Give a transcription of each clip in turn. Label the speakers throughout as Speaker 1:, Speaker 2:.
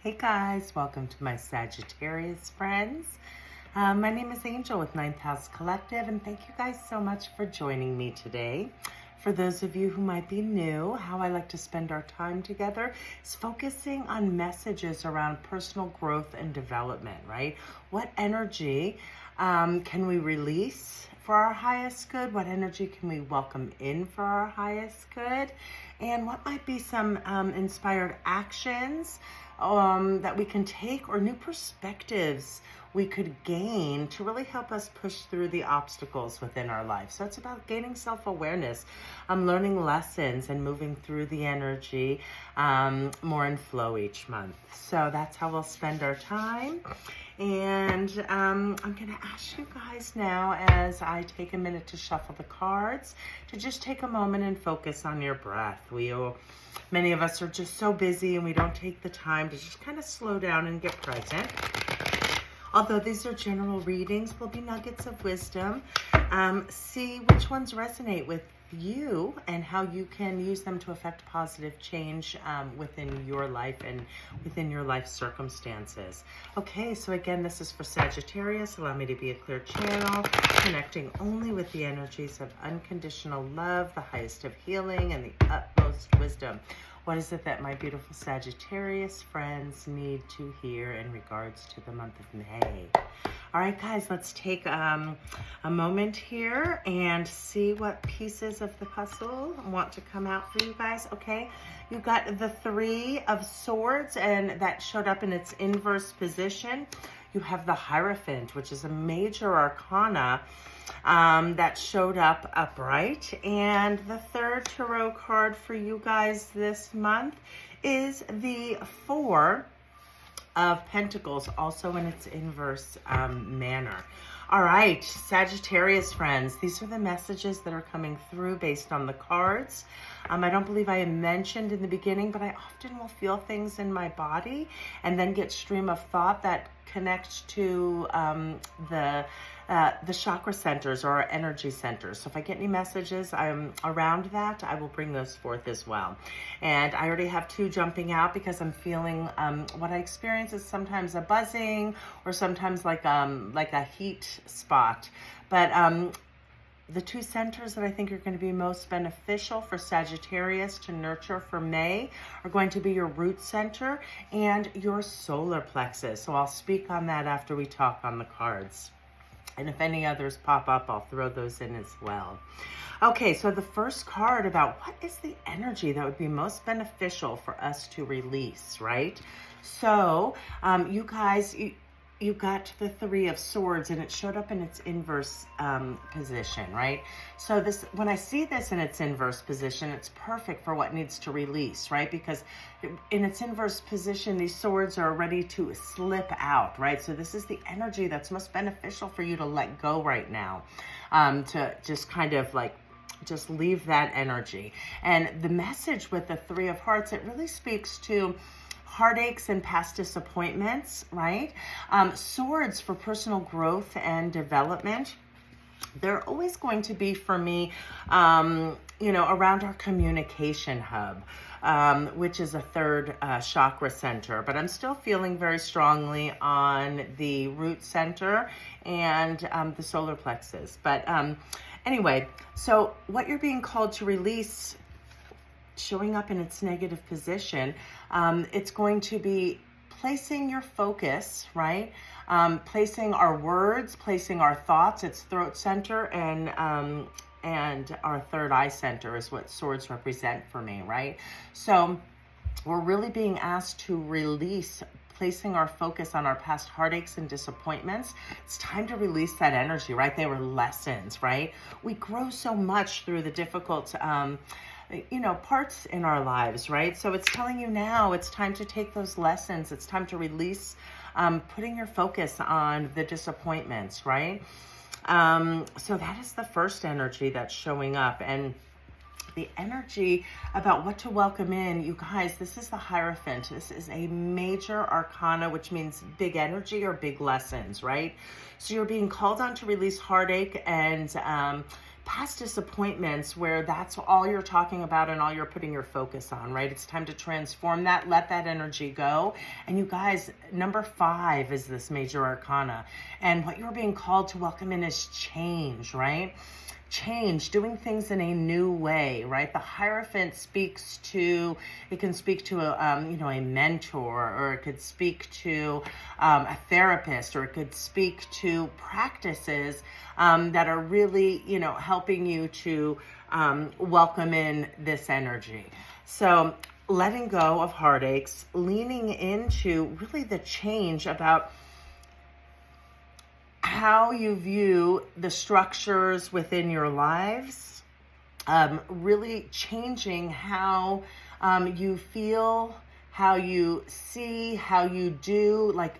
Speaker 1: Hey guys, welcome to my Sagittarius friends. My name is Angel with Ninth House Collective, and thank you guys so much for joining me today. For those of you who might be new, how I like to spend our time together is focusing on messages around personal growth and development, right? What energy can we release for our highest good? What energy can we welcome in for our highest good? And what might be some inspired actions that we can take, or new perspectives we could gain to really help us push through the obstacles within our life. So it's about gaining self-awareness, learning lessons, and moving through the energy more in flow each month. So that's how we'll spend our time. And I'm going to ask you guys now, as I take a minute to shuffle the cards, to just take a moment and focus on your breath. Many of us are just so busy and we don't take the time to just kind of slow down and get present. Although these are general readings, will be nuggets of wisdom. See which ones resonate with you and how you can use them to affect positive change within your life and within your life circumstances. Okay, so again, this is for Sagittarius. Allow me to be a clear channel, connecting only with the energies of unconditional love, the highest of healing, and the utmost wisdom. What is it that my beautiful Sagittarius friends need to hear in regards to the month of May? All right, guys, let's take a moment here and see what pieces of the puzzle want to come out for you guys. Okay, you got the Three of Swords, and that showed up in its inverse position. You have the Hierophant, which is a major arcana that showed up upright. And the third tarot card for you guys this month is the Four of Pentacles, also in its inverse manner. All right, Sagittarius friends, these are the messages that are coming through based on the cards. I don't believe I mentioned in the beginning, but I often will feel things in my body and then get stream of thought that connects to the chakra centers or our energy centers. So if I get any messages around that, I will bring those forth as well. And I already have two jumping out because I'm feeling what I experience is sometimes a buzzing or sometimes like a heat spot. But the two centers that I think are going to be most beneficial for Sagittarius to nurture for May are going to be your root center and your solar plexus. So I'll speak on that after we talk on the cards. And if any others pop up, I'll throw those in as well. Okay, so the first card about what is the energy that would be most beneficial for us to release, right? So you guys, you got the Three of Swords, and it showed up in its inverse position, right? So this, when I see this in its inverse position, it's perfect for what needs to release, right? Because in its inverse position, these swords are ready to slip out, right? So this is the energy that's most beneficial for you to let go right now, to just kind of like, just leave that energy. And the message with the Three of Hearts, it really speaks to heartaches and past disappointments, right? Swords for personal growth and development. They're always going to be, for me, around our communication hub, which is a third chakra center. But I'm still feeling very strongly on the root center and the solar plexus. But anyway, so what you're being called to release, showing up in its negative position, it's going to be placing your focus, right? Placing our words, placing our thoughts. It's throat center and our third eye center is what swords represent for me, right? So we're really being asked to release, placing our focus on our past heartaches and disappointments. It's time to release that energy, right? They were lessons, right? We grow so much through the difficult parts in our lives, right? So it's telling you now it's time to take those lessons. It's time to release, putting your focus on the disappointments, right? So that is the first energy that's showing up. And the energy about what to welcome in, you guys, this is the Hierophant. This is a major arcana, which means big energy or big lessons, right? So you're being called on to release heartache and past disappointments where that's all you're talking about and all you're putting your focus on, right? It's time to transform that, let that energy go. And you guys, number 5 is this major arcana. And what you're being called to welcome in is change, right? Change, doing things in a new way, right? The Hierophant speaks to, it can speak to a mentor, or it could speak to a therapist, or it could speak to practices that are really, helping you to welcome in this energy. So letting go of heartaches, leaning into really the change about how you view the structures within your lives, really changing how you feel, how you see, how you do, like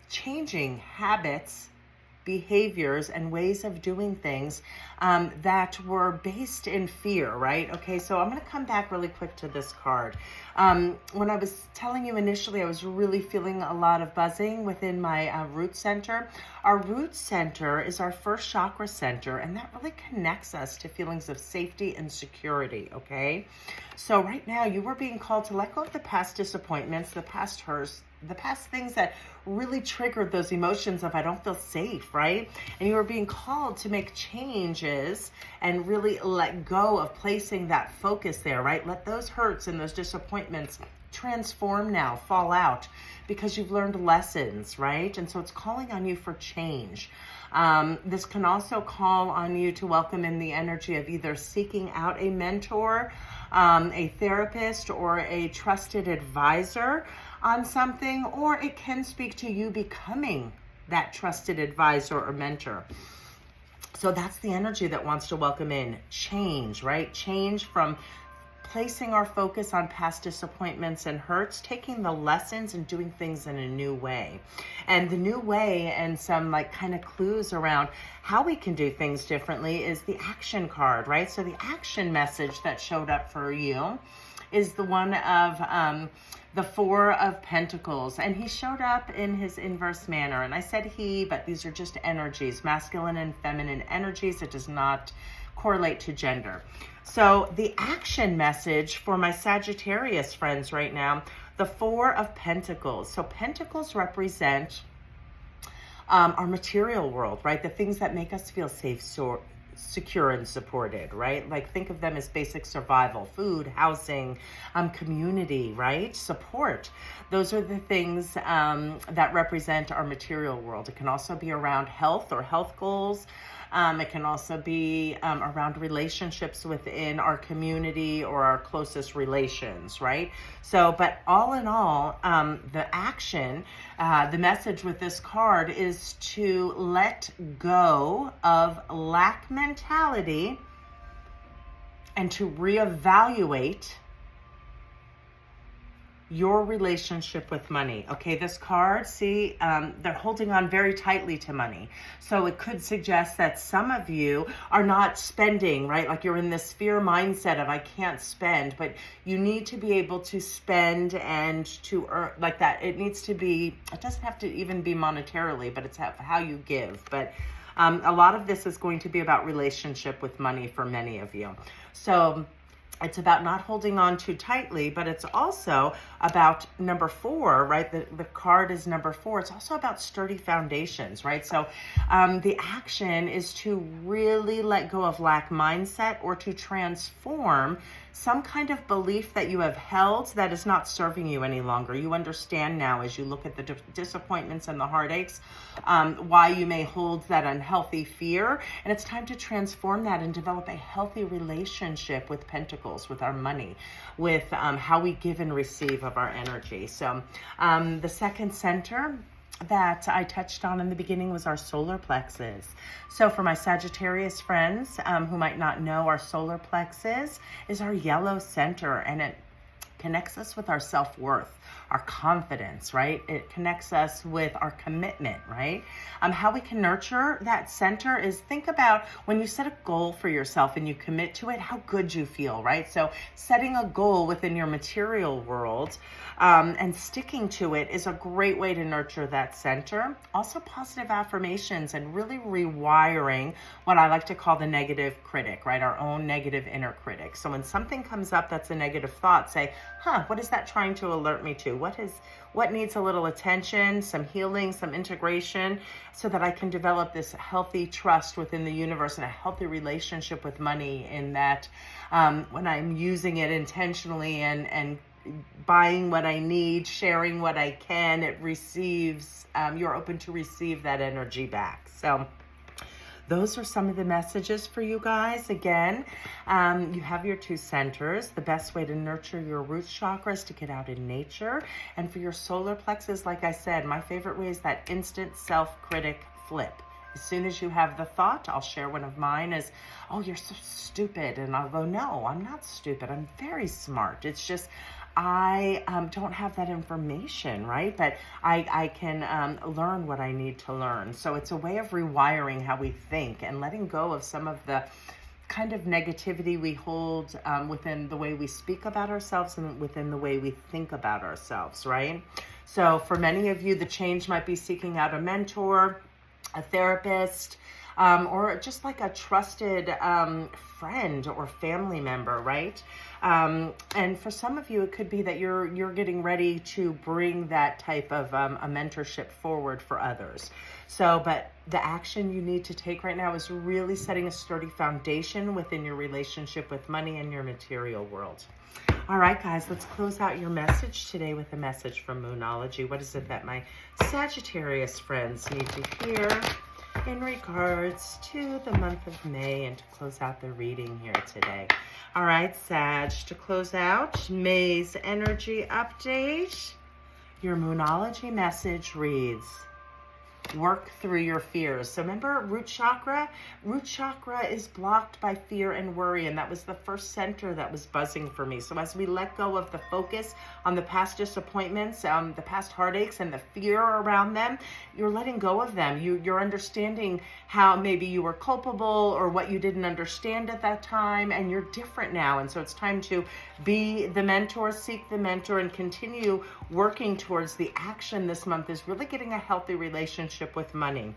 Speaker 1: changing habits, behaviors, and ways of doing things that were based in fear, right? Okay, so I'm going to come back really quick to this card. When I was telling you initially, I was really feeling a lot of buzzing within my root center. Our root center is our first chakra center, and that really connects us to feelings of safety and security, okay? So right now, you were being called to let go of the past disappointments, the past hurts, the past things that really triggered those emotions of I don't feel safe, right? And you are being called to make changes and really let go of placing that focus there, right? Let those hurts and those disappointments transform now, fall out, because you've learned lessons, right? And so it's calling on you for change. This can also call on you to welcome in the energy of either seeking out a mentor, a therapist, or a trusted advisor on something, or it can speak to you becoming that trusted advisor or mentor. So that's the energy that wants to welcome in change, right? Change from placing our focus on past disappointments and hurts, taking the lessons and doing things in a new way. And the new way and some kind of clues around how we can do things differently is the action card, right? So the action message that showed up for you is the one of the 4 of Pentacles, and he showed up in his inverse manner. And I said he, but these are just energies, masculine and feminine energies. It does not correlate to gender. So the action message for my Sagittarius friends right now, the 4 of Pentacles. So Pentacles represent our material world, right? The things that make us feel safe, secure, and supported, right? Like think of them as basic survival: food, housing, community, right? Support. Those are the things that represent our material world. It can also be around health or health goals. It can also be around relationships within our community or our closest relations, right? So, but all in all, the action, the message with this card is to let go of lack mentality and to reevaluate your relationship with money. Okay, this card, see, they're holding on very tightly to money. So it could suggest that some of you are not spending, right? Like you're in this fear mindset of I can't spend, but you need to be able to spend and to earn like that. It needs to be, it doesn't have to even be monetarily, but it's how you give. But a lot of this is going to be about relationship with money for many of you. So it's about not holding on too tightly, but it's also about number 4, right? The card is number 4. It's also about sturdy foundations, right? So the action is to really let go of lack mindset or to transform some kind of belief that you have held that is not serving you any longer. You understand now as you look at the disappointments and the heartaches, why you may hold that unhealthy fear. And it's time to transform that and develop a healthy relationship with Pentacles, with our money, with how we give and receive of our energy. So the second center that I touched on in the beginning was our solar plexus. So for my Sagittarius friends who might not know, our solar plexus is our yellow center, and it connects us with our self-worth. our confidence, right? It connects us with our commitment, right? How we can nurture that center is think about when you set a goal for yourself and you commit to it, how good you feel, right? So setting a goal within your material world and sticking to it is a great way to nurture that center. Also, positive affirmations and really rewiring what I like to call the negative critic, right? Our own negative inner critic. So when something comes up that's a negative thought, say, what is that trying to alert me to? What needs a little attention, some healing, some integration, so that I can develop this healthy trust within the universe and a healthy relationship with money, in that when I'm using it intentionally and buying what I need, sharing what I can, it receives, you're open to receive that energy back. So those are some of the messages for you guys. Again, you have your 2 centers. The best way to nurture your root chakra is to get out in nature. And for your solar plexus, like I said, my favorite way is that instant self-critic flip. As soon as you have the thought, I'll share one of mine is, oh, you're so stupid. And I'll go, no, I'm not stupid. I'm very smart. It's just, I don't have that information, right? But I can learn what I need to learn. So it's a way of rewiring how we think and letting go of some of the kind of negativity we hold within the way we speak about ourselves and within the way we think about ourselves, right? So for many of you, the change might be seeking out a mentor, a therapist, or just like a trusted friend or family member, right? And for some of you, it could be that you're getting ready to bring that type of a mentorship forward for others. So, but the action you need to take right now is really setting a sturdy foundation within your relationship with money and your material world. All right, guys, let's close out your message today with a message from Moonology. What is it that my Sagittarius friends need to hear in regards to the month of May and to close out the reading here today? All right, Sag, to close out May's energy update, your Moonology message reads, work through your fears. So remember, root chakra is blocked by fear and worry, and that was the first center that was buzzing for me. So as we let go of the focus on the past disappointments, the past heartaches and the fear around them, you're letting go of them. You're understanding how maybe you were culpable or what you didn't understand at that time, and you're different now. And so it's time to be the mentor, seek the mentor, and continue working towards the action this month is really getting a healthy relationship with money.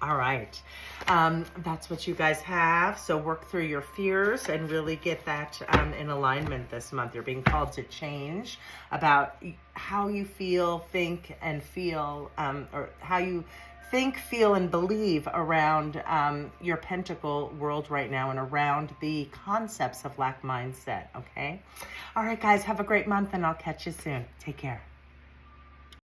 Speaker 1: All right, that's what you guys have. So work through your fears and really get that in alignment this month. You're being called to change about how you feel, think, and feel, or how you think, feel, and believe around your pentacle world right now and around the concepts of lack mindset, okay? All right, guys, have a great month, and I'll catch you soon. Take care.